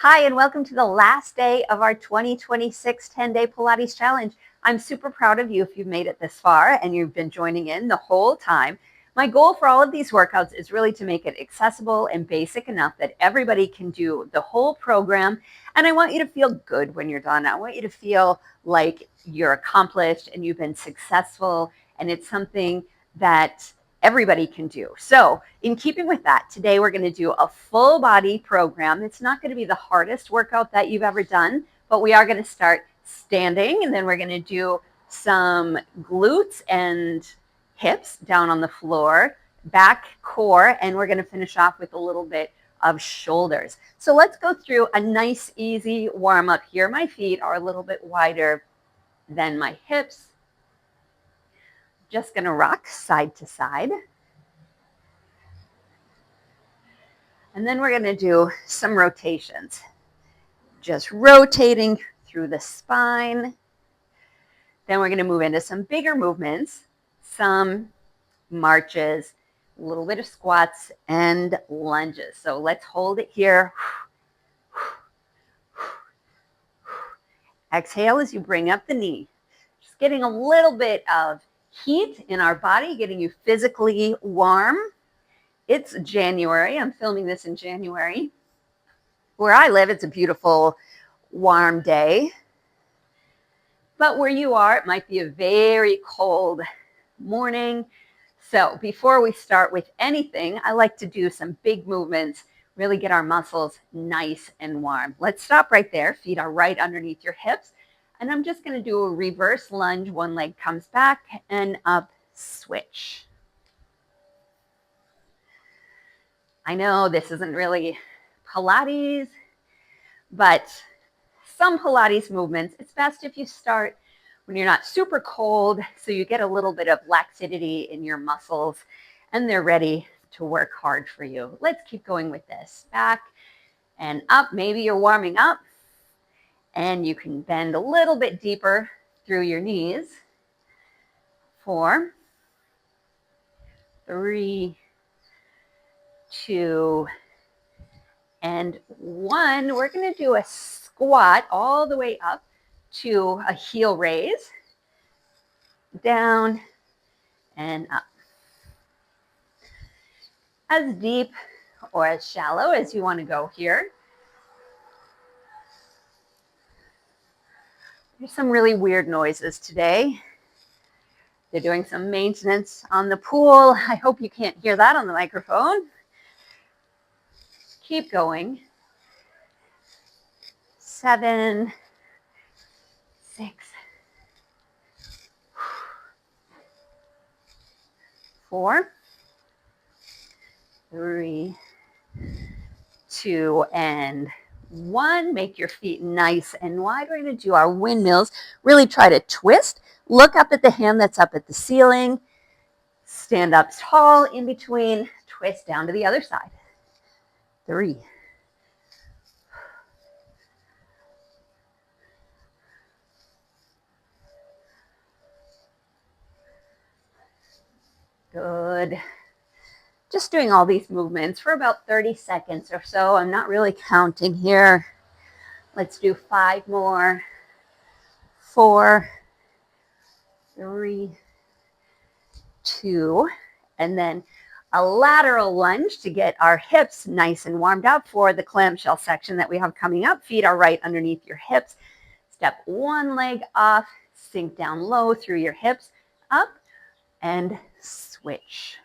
Hi, and welcome to the last day of our 2026 10-day Pilates challenge. I'm super proud of you if you've made it this far and you've been joining in the whole time. My goal for all of these workouts is really to make it accessible and basic enough that everybody can do the whole program. And I want you to feel good when you're done. I want you to feel like you're accomplished and you've been successful, and it's something that everybody can do. So in keeping with that, today we're going to do a full body program. It's not going to be the hardest workout that you've ever done, but we are going to start standing, and then we're going to do some glutes and hips down on the floor, back, core, and we're going to finish off with a little bit of shoulders. So let's go through a nice, easy warm up here. My feet are a little bit wider than my hips. Just going to rock side to side. And then we're going to do some rotations. Just rotating through the spine. Then we're going to move into some bigger movements, some marches, a little bit of squats and lunges. So let's hold it here. Exhale as you bring up the knee. Just getting a little bit of heat in our body, getting you physically warm. It's January. I'm filming this in January. Where I live, it's a beautiful, warm day. But where you are, it might be a very cold morning. So before we start with anything, I like to do some big movements, really get our muscles nice and warm. Let's stop right there. Feet are right underneath your hips. And I'm just going to do a reverse lunge. One leg comes back and up, switch. I know this isn't really Pilates, but some Pilates movements, it's best if you start when you're not super cold, so you get a little bit of laxity in your muscles and they're ready to work hard for you. Let's keep going with this. Back and up. Maybe you're warming up and you can bend a little bit deeper through your knees. 4, 3, 2, and 1. We're going to do a squat all the way up to a heel raise, down and up. As deep or as shallow as you want to go here. There's some really weird noises today. They're doing some maintenance on the pool. I hope you can't hear that on the microphone. Keep going. 7, 6, 4, 3, 2, and 1. Make your feet nice and wide. We're going to do our windmills. Really try to twist. Look up at the hand that's up at the ceiling. Stand up tall in between. Twist down to the other side. 3. Good. Just doing all these movements for about 30 seconds or so. I'm not really counting here. Let's do 5 more. 4, 3, 2, and then a lateral lunge to get our hips nice and warmed up for the clamshell section that we have coming up. Feet are right underneath your hips. Step one leg off, sink down low through your hips, up, and switch.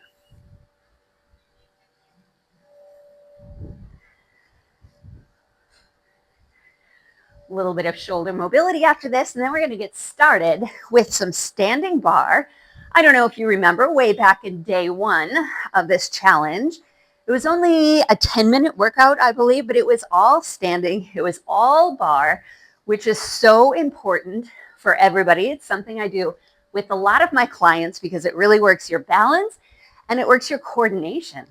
A little bit of shoulder mobility after this, and then we're going to get started with some standing bar. I don't know if you remember way back in day 1 of this challenge, it was only a 10-minute workout, I believe, but it was all standing. It was all bar, which is so important for everybody. It's something I do with a lot of my clients because it really works your balance and it works your coordination.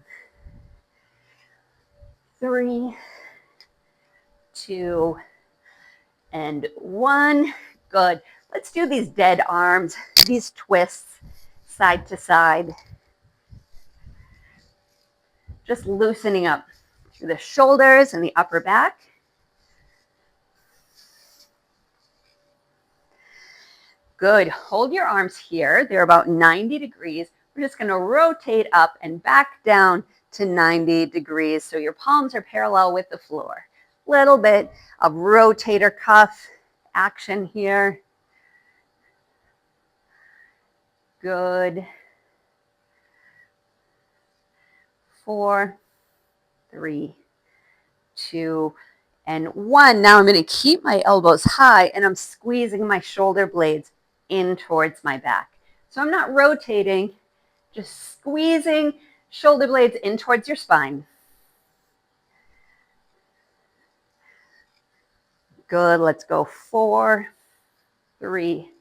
3, 2, and 1. Good. Let's do these dead arms, these twists side to side. Just loosening up through the shoulders and the upper back. Good. Hold your arms here. They're about 90 degrees. We're just going to rotate up and back down to 90 degrees so your palms are parallel with the floor. Little bit of rotator cuff action here. Good. 4, 3, 2, and 1. Now I'm going to keep my elbows high and I'm squeezing my shoulder blades in towards my back. So I'm not rotating, just squeezing shoulder blades in towards your spine. Good. Let's go 4, 3,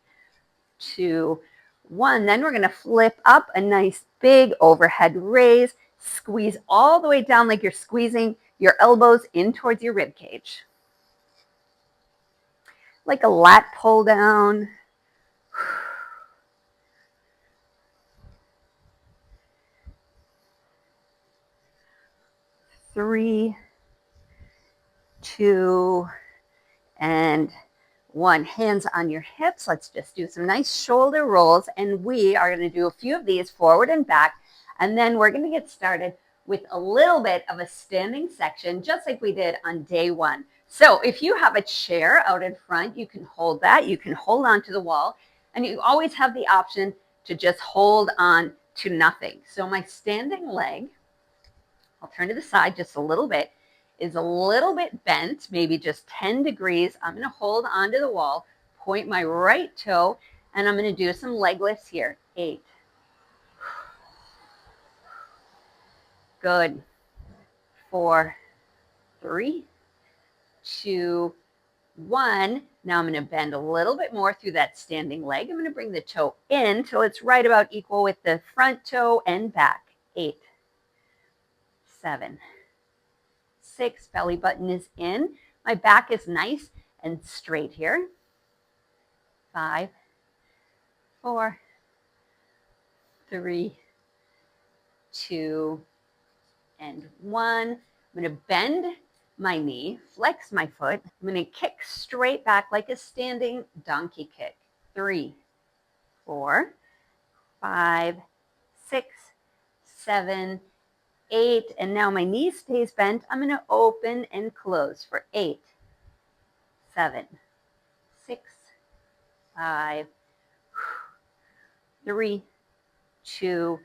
2, 1. Then we're going to flip up a nice big overhead raise. Squeeze all the way down like you're squeezing your elbows in towards your rib cage. Like a lat pull down. 3, 2, and 1. Hands on your hips. Let's just do some nice shoulder rolls. And we are going to do a few of these forward and back. And then we're going to get started with a little bit of a standing section, just like we did on day 1. So if you have a chair out in front, you can hold that. You can hold on to the wall. And you always have the option to just hold on to nothing. So my standing leg, I'll turn to the side just a little bit, is a little bit bent, maybe just 10 degrees. I'm going to hold onto the wall, point my right toe, and I'm going to do some leg lifts here. 8. Good. 4, 3, 2, 1. Now I'm going to bend a little bit more through that standing leg. I'm going to bring the toe in till it's right about equal with the front toe and back. 8, 7, 6. Belly button is in. My back is nice and straight here. 5, 4, 3, 2, and 1. I'm going to bend my knee, flex my foot. I'm going to kick straight back like a standing donkey kick. 3, 4, 5, 6, 7, 8. And now my knee stays bent. I'm going to open and close for 8, 7, 6, 5, 3, 2,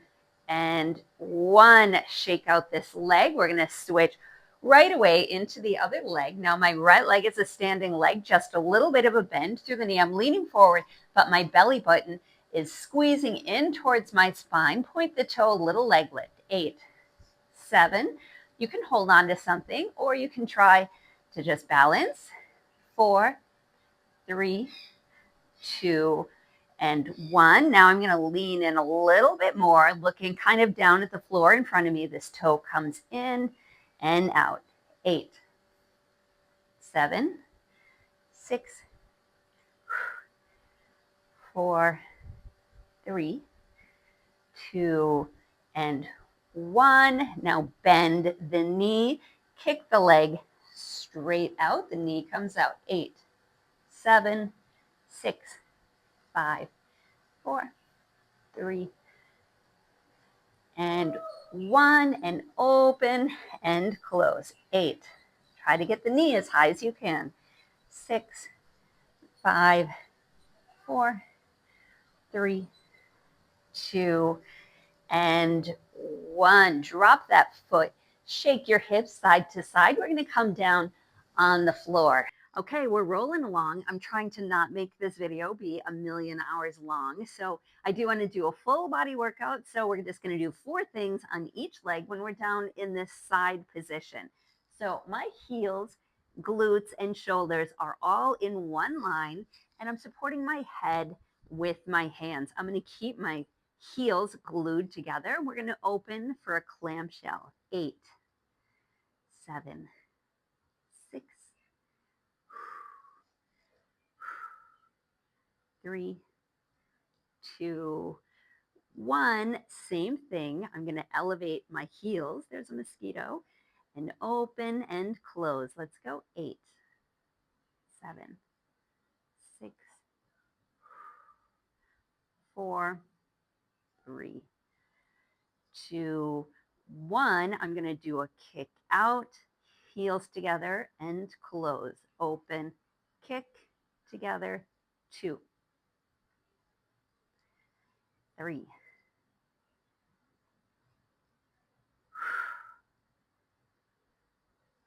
and 1. Shake out this leg. We're going to switch right away into the other leg. Now my right leg is a standing leg, just a little bit of a bend through the knee. I'm leaning forward, but my belly button is squeezing in towards my spine. Point the toe, little leg lift. 8, 7. You can hold on to something or you can try to just balance. 4, 3, 2, and 1. Now I'm going to lean in a little bit more, looking kind of down at the floor in front of me. This toe comes in and out. 8, 7, 6, 4, 3, 2, and 1. Now bend the knee, kick the leg straight out. The knee comes out. 8, 7, 6, 5, 4, 3, and 1, and open and close. 8. Try to get the knee as high as you can. 6, 5, 4, 3, 2, and 1. Drop that foot. Shake your hips side to side. We're going to come down on the floor. Okay, we're rolling along. I'm trying to not make this video be a million hours long. So I do want to do a full body workout. So we're just going to do 4 things on each leg when we're down in this side position. So my heels, glutes, and shoulders are all in one line, and I'm supporting my head with my hands. I'm going to keep my heels glued together. We're going to open for a clamshell. 8, 7, 6, 3, 2, 1. Same thing. I'm going to elevate my heels. There's a mosquito. And open and close. Let's go. 8, 7, 6, 4, 3, 2, 1. I'm going to do a kick out, heels together and close. Open, kick together, 2, 3,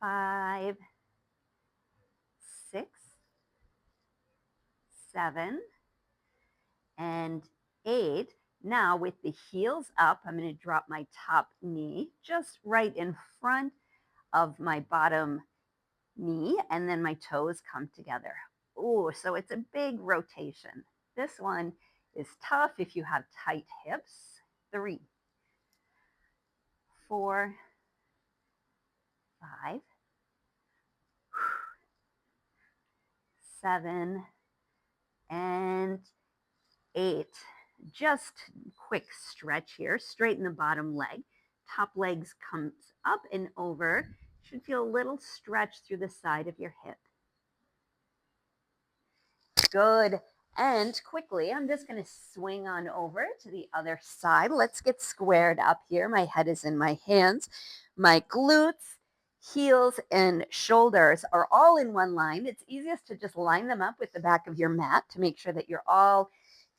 5, 6, 7, and 8. Now with the heels up, I'm going to drop my top knee just right in front of my bottom knee, and then my toes come together. Oh, so it's a big rotation. This one is tough if you have tight hips. 3, 4, 5, 7, and 8. Just quick stretch here. Straighten the bottom leg. Top legs comes up and over. Should feel a little stretch through the side of your hip. Good. And quickly, I'm just going to swing on over to the other side. Let's get squared up here. My head is in my hands. My glutes, heels, and shoulders are all in one line. It's easiest to just line them up with the back of your mat to make sure that you're all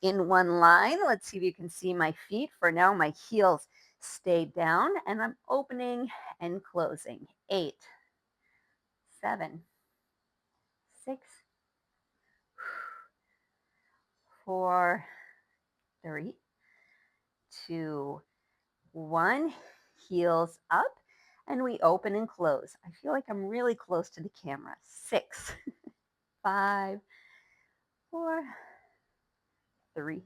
in one line. Let's see if you can see my feet. For now, my heels stay down, and I'm opening and closing. 8, 7, 6, 4, 3, 2, 1. Heels up, and we open and close. I feel like I'm really close to the camera. 6, 5, 4, 3,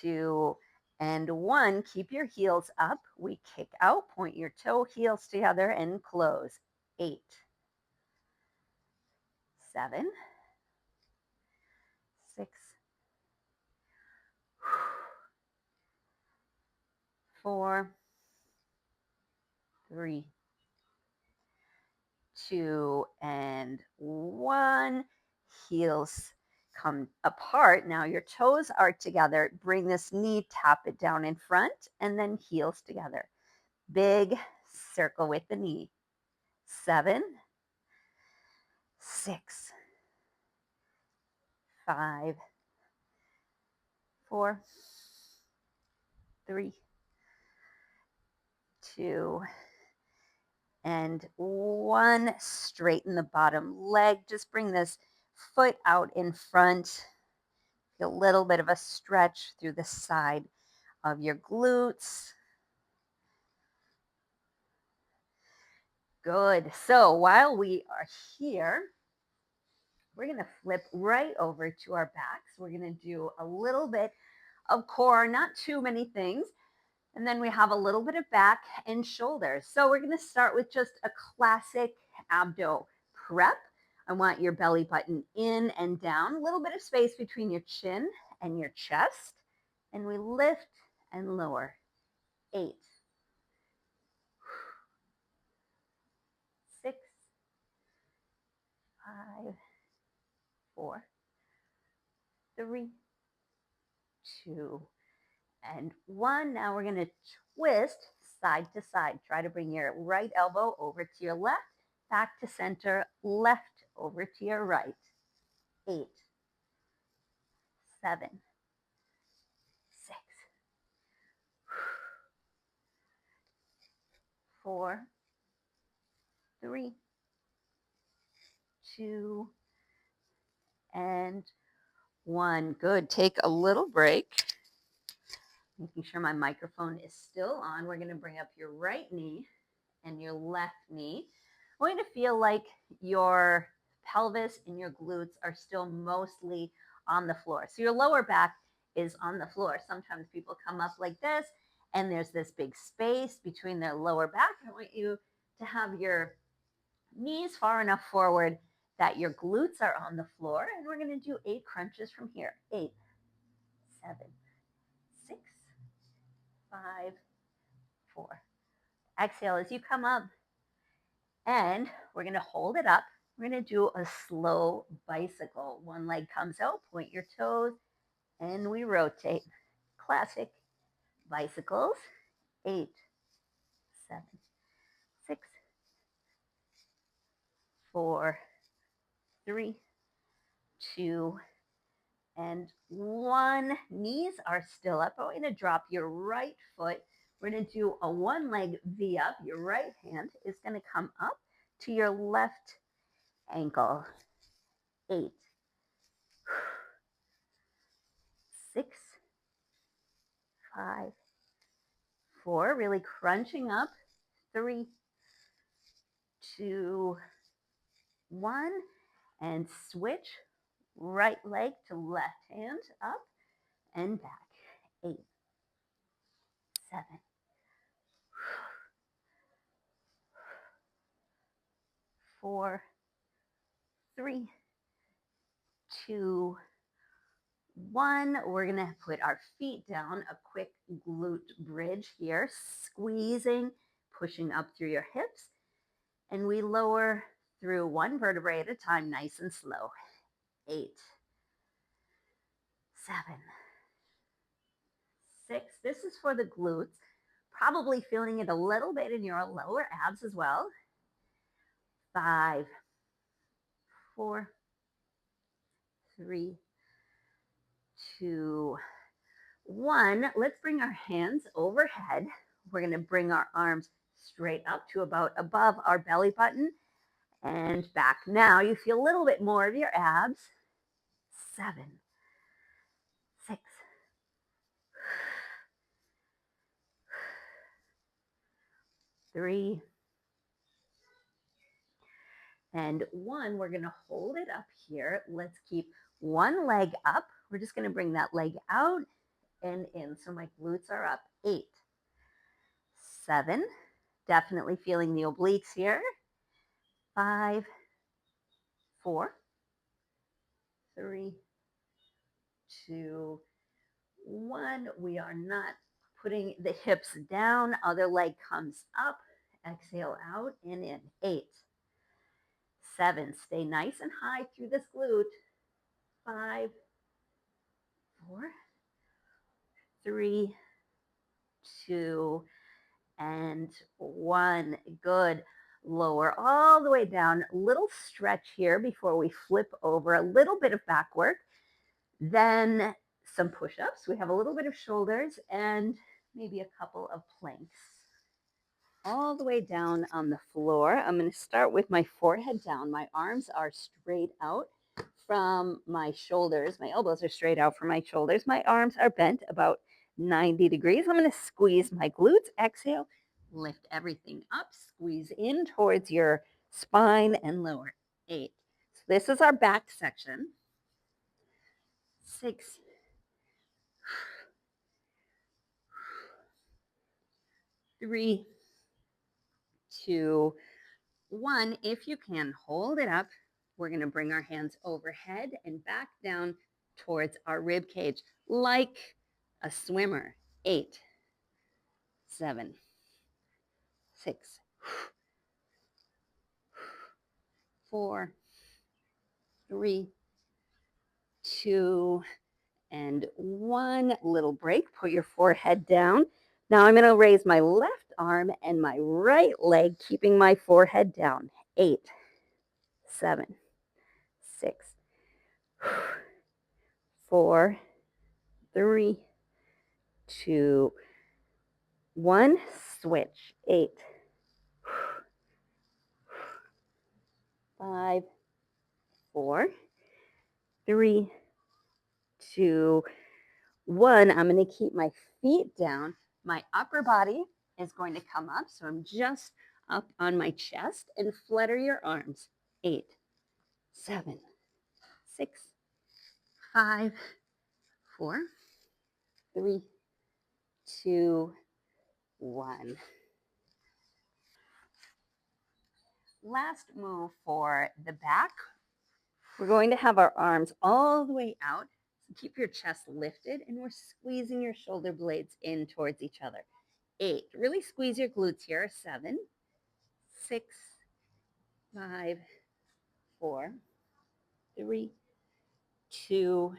2, and 1. Keep your heels up. We kick out, point your toe heels together and close. 8, 7, 6, 4, 3, 2, and 1. Heels come apart. Now your toes are together. Bring this knee, tap it down in front, and then heels together. Big circle with the knee. 7, 6, 5, 4, 3, 2, and 1. Straighten the bottom leg. Just bring this foot out in front. Feel a little bit of a stretch through the side of your glutes. Good. So while we are here, we're going to flip right over to our backs. We're going to do a little bit of core, not too many things. And then we have a little bit of back and shoulders. So we're going to start with just a classic abdo prep. I want your belly button in and down, a little bit of space between your chin and your chest. And we lift and lower. 8, 6, 5, 4, 3, 2, and 1. Now we're going to twist side to side. Try to bring your right elbow over to your left, back to center, left over to your right. 8, 7, 6, 4, 3, 2, and 1. Good. Take a little break. Making sure my microphone is still on. We're going to bring up your right knee and your left knee. I want you to feel like your pelvis and your glutes are still mostly on the floor. So your lower back is on the floor. Sometimes people come up like this and there's this big space between their lower back. I want you to have your knees far enough forward that your glutes are on the floor. And we're going to do 8 crunches from here. 8, 7, 6, 5, 4. Exhale as you come up. And we're going to hold it up. We're going to do a slow bicycle. One leg comes out, point your toes, and we rotate. Classic bicycles. 8, 7, 6, 4, 3, 2, and 1. Knees are still up. I'm going to drop your right foot. We're going to do a one leg V up. Your right hand is going to come up to your left ankle. 8, 6, 5, 4. Really crunching up. 3, 2, 1. And switch. Right leg to left hand up and back. 8, 7, 4, 3, 2, 1. We're going to put our feet down, a quick glute bridge here, squeezing, pushing up through your hips, and we lower through one vertebrae at a time, nice and slow. 8, 7, 6. This is for the glutes, probably feeling it a little bit in your lower abs as well. 5, 4, 3, 2, 1. Let's bring our hands overhead. We're going to bring our arms straight up to about above our belly button and back. Now you feel a little bit more of your abs. 7, 6, 3, and 1. We're going to hold it up here. Let's keep one leg up. We're just going to bring that leg out and in. So my glutes are up. 8, 7. Definitely feeling the obliques here. 5, 4, 3, 2, 1. We are not putting the hips down. Other leg comes up. Exhale out and in. 8, 7. Stay nice and high through this glute. 5, 4, 3, 2, and 1. Good. Lower all the way down. Little stretch here before we flip over. A little bit of back work. Then some push-ups. We have a little bit of shoulders and maybe a couple of planks. All the way down on the floor. I'm going to start with my forehead down. My arms are straight out from my shoulders. My elbows are straight out from my shoulders. My arms are bent about 90 degrees. I'm going to squeeze my glutes. Exhale. Lift everything up. Squeeze in towards your spine and lower. 8. So this is our back section. 6, 3, 2, 1. If you can, hold it up. We're going to bring our hands overhead and back down towards our rib cage like a swimmer. 8, 7, 6, 4, 3, 2, and 1. Little break. Put your forehead down. Now I'm going to raise my left arm and my right leg, keeping my forehead down. 8, 7, 6, 4, 3, 2, 1. Switch. 8, 5, 4, 3, 2, 1. I'm going to keep my feet down. My upper body is going to come up. So I'm just up on my chest and flutter your arms. 8, 7, 6, 5, 4, 3, 2, 1. Last move for the back. We're going to have our arms all the way out. So keep your chest lifted and we're squeezing your shoulder blades in towards each other. 8. Really squeeze your glutes here. 7, 6, 5, 4, 3, 2,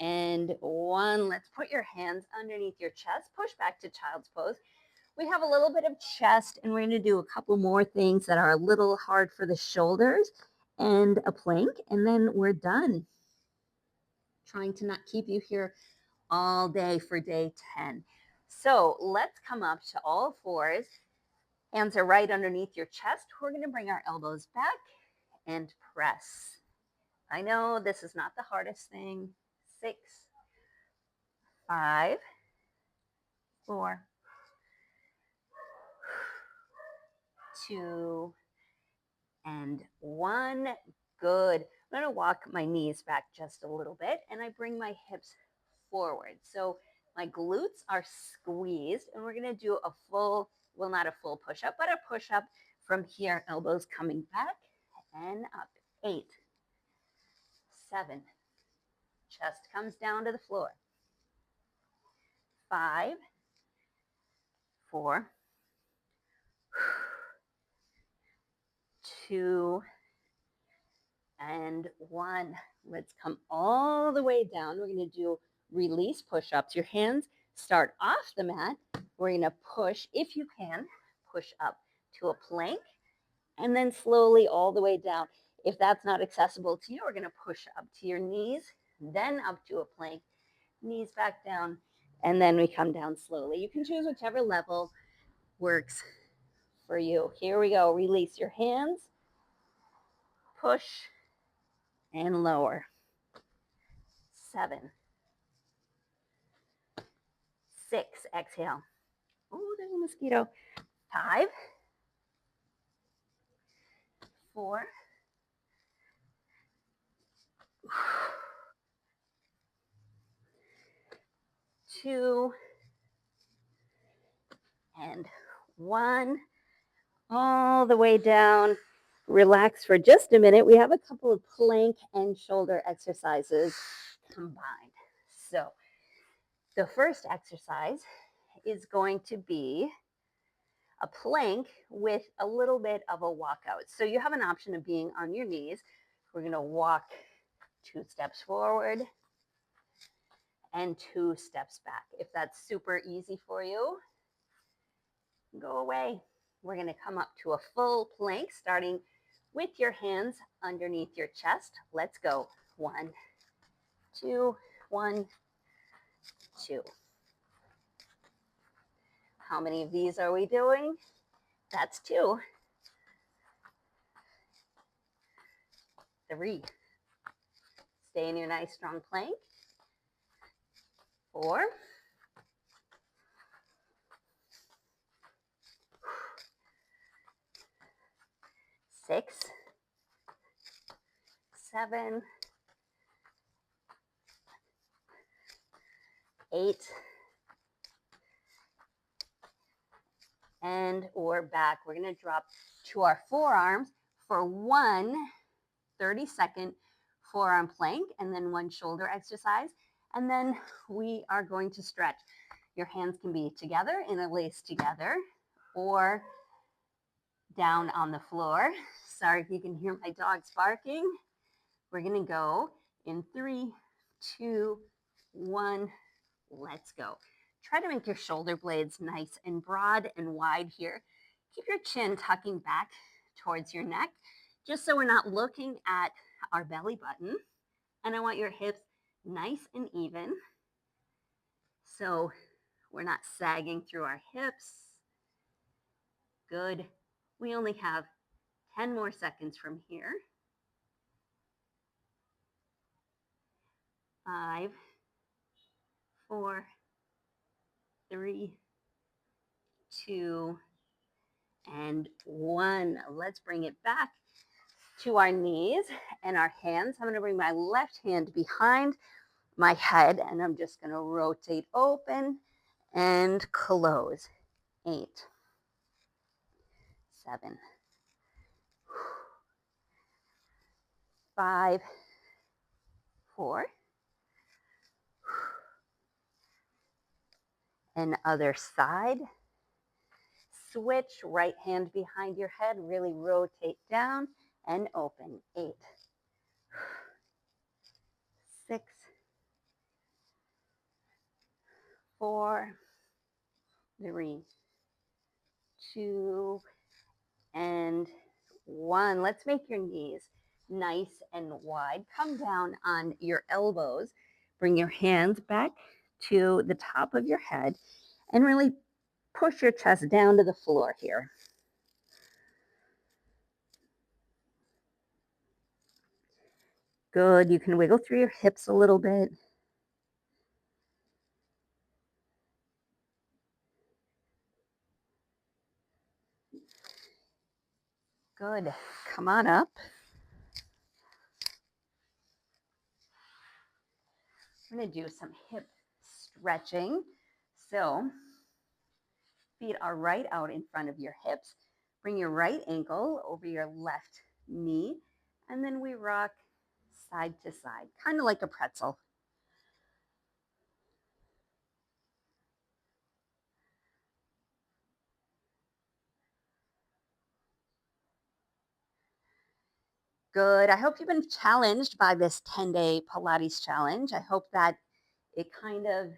and 1. Let's put your hands underneath your chest. Push back to child's pose. We have a little bit of chest, and we're going to do a couple more things that are a little hard for the shoulders and a plank, and then we're done. Trying to not keep you here all day for day 10. So let's come up to all fours. Hands are right underneath your chest. We're going to bring our elbows back and press. I know this is not the hardest thing. 6, 5, 4, 2, and 1. Good. I'm going to walk my knees back just a little bit, and I bring my hips forward. So my glutes are squeezed, and we're going to do a full, well, not a full push-up, but a push-up from here, elbows coming back and up. 8, 7, chest comes down to the floor. 5, 4, 2, and 1. Let's come all the way down. We're going to do release push-ups. Your hands start off the mat. We're going to push, if you can, push up to a plank, and then slowly all the way down. If that's not accessible to you, we're going to push up to your knees, then up to a plank, knees back down, and then we come down slowly. You can choose whichever level works for you. Here we go. Release your hands, push, and lower. 7, 6, exhale. Oh, there's a mosquito. 5, 4, 2, and 1. All the way down. Relax for just a minute. We have a couple of plank and shoulder exercises combined. So the first exercise is going to be a plank with a little bit of a walkout. So you have an option of being on your knees. We're going to walk 2 steps forward and 2 steps back. If that's super easy for you, go away. We're going to come up to a full plank, starting with your hands underneath your chest. Let's go. 1, 2, 1, 2. How many of these are we doing? That's 2. 3. Stay in your nice strong plank. 4. 6, 7, 8, and or back. We're going to drop to our forearms for 1 30-second forearm plank and then 1 shoulder exercise. And then we are going to stretch. Your hands can be together, interlaced together, or down on the floor. Sorry if you can hear my dogs barking. We're going to go in 3, 2, 1. Let's go. Try to make your shoulder blades nice and broad and wide here. Keep your chin tucking back towards your neck, just so we're not looking at our belly button. And I want your hips nice and even, so we're not sagging through our hips. Good. We only have 10 more seconds from here. 5, 4, 3, 2, and 1. Let's bring it back to our knees and our hands. I'm going to bring my left hand behind my head, and I'm just going to rotate open and close. 8, 7, 5, 4, and other side. Switch, right hand behind your head, really rotate down and open. 8, 6, 4, 3, 2, and 1. Let's make your knees nice and wide. Come down on your elbows. Bring your hands back to the top of your head and really push your chest down to the floor here. Good. You can wiggle through your hips a little bit. Good. Come on up. I'm going to do some hip stretching. So feet are right out in front of your hips. Bring your right ankle over your left knee, and then we rock side to side, kind of like a pretzel. Good. I hope you've been challenged by this 10-day Pilates challenge. I hope that it kind of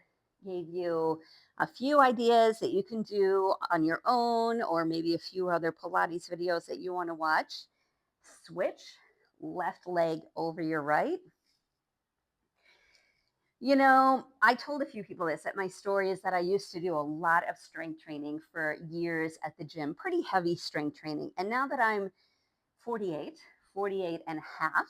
gave you a few ideas that you can do on your own, or maybe a few other Pilates videos that you want to watch. Switch left leg over your right. You know, I told a few people this, that my story is that I used to do a lot of strength training for years at the gym, pretty heavy strength training. And now that I'm 48 and a half,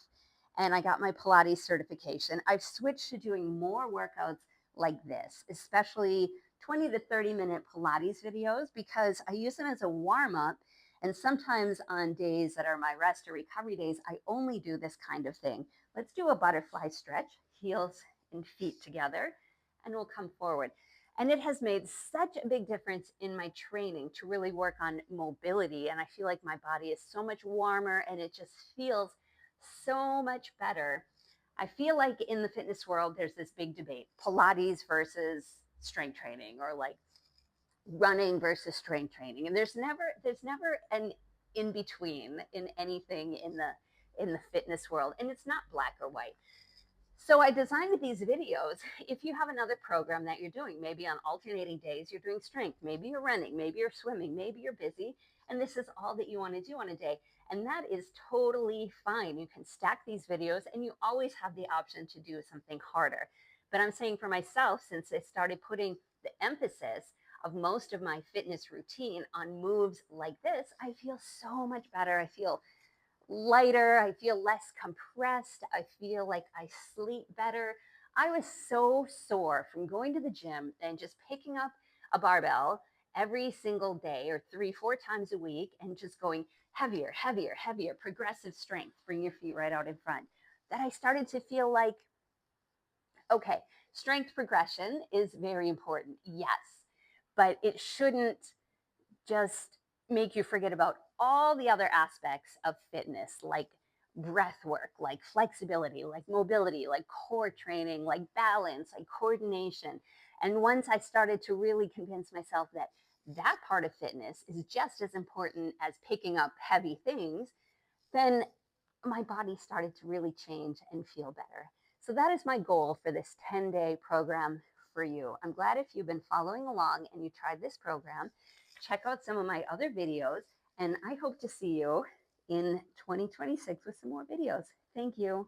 and I got my Pilates certification, I've switched to doing more workouts like this, especially 20 to 30-minute Pilates videos, because I use them as a warm up. And sometimes on days that are my rest or recovery days, I only do this kind of thing. Let's do a butterfly stretch, heels and feet together, and we'll come forward. And it has made such a big difference in my training to really work on mobility. And I feel like my body is so much warmer and it just feels so much better. I feel like in the fitness world, there's this big debate, Pilates versus strength training, or like running versus strength training. And there's never an in between in anything in the fitness world. And it's not black or white. So I designed these videos. If you have another program that you're doing, maybe on alternating days, you're doing strength, maybe you're running, maybe you're swimming, maybe you're busy, and this is all that you want to do on a day. And that is totally fine. You can stack these videos and you always have the option to do something harder. But I'm saying for myself, since I started putting the emphasis of most of my fitness routine on moves like this, I feel so much better. I feel lighter. I feel less compressed. I feel like I sleep better. I was so sore from going to the gym and just picking up a barbell every single day or 3, 4 times a week and just going heavier, heavier, heavier, progressive strength. Bring your feet right out in front. That I started to feel like, okay, strength progression is very important. Yes, but it shouldn't just make you forget about all the other aspects of fitness, like breath work, like flexibility, like mobility, like core training, like balance, like coordination. And once I started to really convince myself that that part of fitness is just as important as picking up heavy things, then my body started to really change and feel better. So that is my goal for this 10-day program for you. I'm glad if you've been following along and you tried this program. Check out some of my other videos, and I hope to see you in 2026 with some more videos. Thank you.